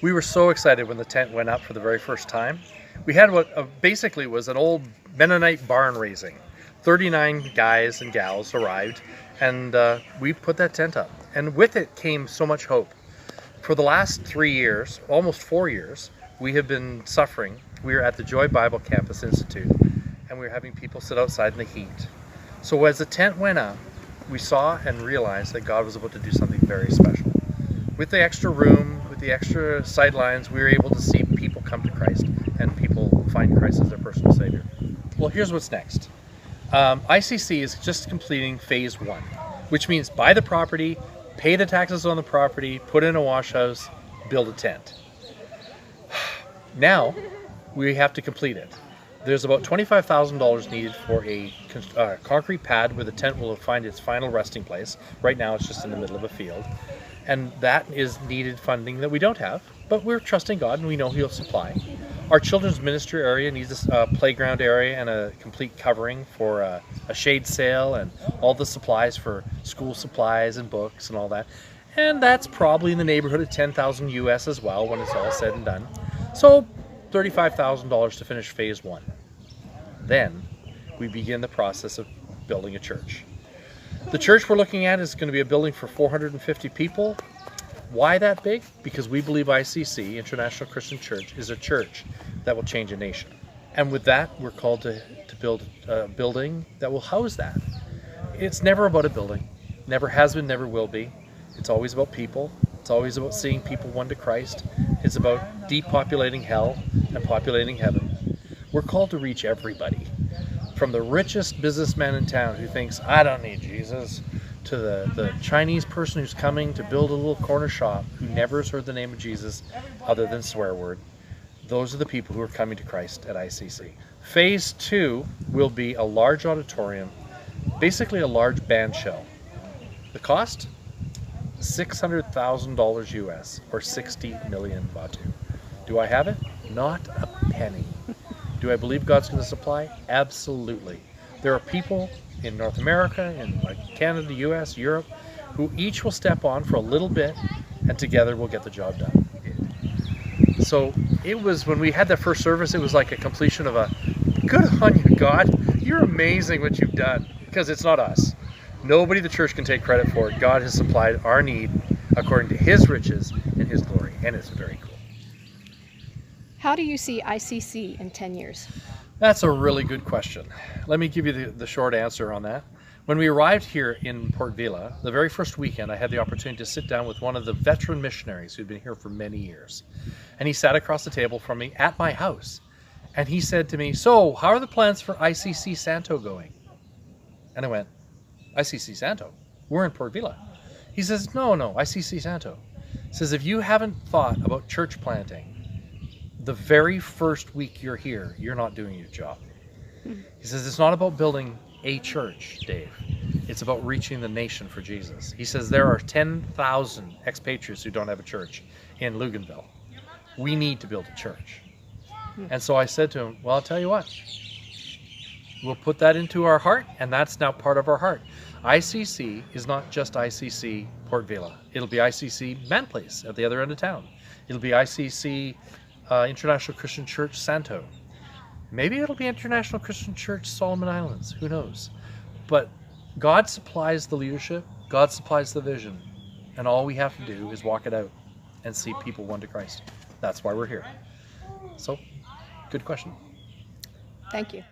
We were so excited when the tent went up for the very first time. We had what basically was an old Mennonite barn raising. 39 guys and gals arrived, and we put that tent up. And with it came so much hope. For the last 3 years, almost 4 years, we have been suffering. We were at the Joy Bible Campus Institute, and we were having people sit outside in the heat. So as the tent went up, we saw and realized that God was about to do something very special. With the extra room, with the extra sidelines, we were able to see people come to Christ and people find Christ as their personal Savior. Well, here's what's next. ICC is just completing phase 1, which means buy the property, pay the taxes on the property, put in a wash house, build a tent. Now, we have to complete it. There's about $25,000 needed for a concrete pad where the tent will find its final resting place. Right now, it's just in the middle of a field. And that is needed funding that we don't have, but we're trusting God and we know He'll supply. Our children's ministry area needs a playground area and a complete covering for a shade sail and all the supplies for school supplies and books and all that. And that's probably in the neighborhood of $10,000 US as well when it's all said and done. So $35,000 to finish phase 1. Then we begin the process of building a church. The church we're looking at is going to be a building for 450 people. Why that big? Because we believe ICC, International Christian Church, is a church that will change a nation. And with that, we're called to build a building that will house that. It's never about a building. Never has been, never will be. It's always about people. It's always about seeing people won to Christ. It's about depopulating hell and populating heaven. We're called to reach everybody. From the richest businessman in town who thinks, I don't need Jesus, to the Chinese person who's coming to build a little corner shop who never has heard the name of Jesus other than swear word. Those are the people who are coming to Christ at ICC. Phase 2 will be a large auditorium, basically a large band shell. The cost? $600,000 US, or 60 million Vanuatu. Do I have it? Not a penny. Do I believe God's going to supply? Absolutely. There are people in North America, in Canada, US, Europe, who each will step on for a little bit, and together we'll get the job done. So it was, when we had that first service, it was like a completion of a, good on you, God. You're amazing what you've done, because it's not us. Nobody in the church can take credit for it. God has supplied our need according to His riches and His glory, and it's very cool. How do you see ICC in 10 years? That's a really good question. Let me give you the short answer on that. When we arrived here in Port Vila, the very first weekend, I had the opportunity to sit down with one of the veteran missionaries who'd been here for many years. And he sat across the table from me at my house. And he said to me, so how are the plans for ICC Santo going? And I went, ICC Santo? We're in Port Vila. He says, no, ICC Santo. He says, if you haven't thought about church planting, the very first week you're here, you're not doing your job. He says, it's not about building a church, Dave. It's about reaching the nation for Jesus. He says, there are 10,000 expatriates who don't have a church in Luganville. We need to build a church. And so I said to him, well, I'll tell you what. We'll put that into our heart, and that's now part of our heart. ICC is not just ICC Port Vila. It'll be ICC Manplace at the other end of town. It'll be ICC International Christian Church Santo. Maybe it'll be International Christian Church Solomon Islands. Who knows? But God supplies the leadership. God supplies the vision. And all we have to do is walk it out and see people won to Christ. That's why we're here. So, good question. Thank you.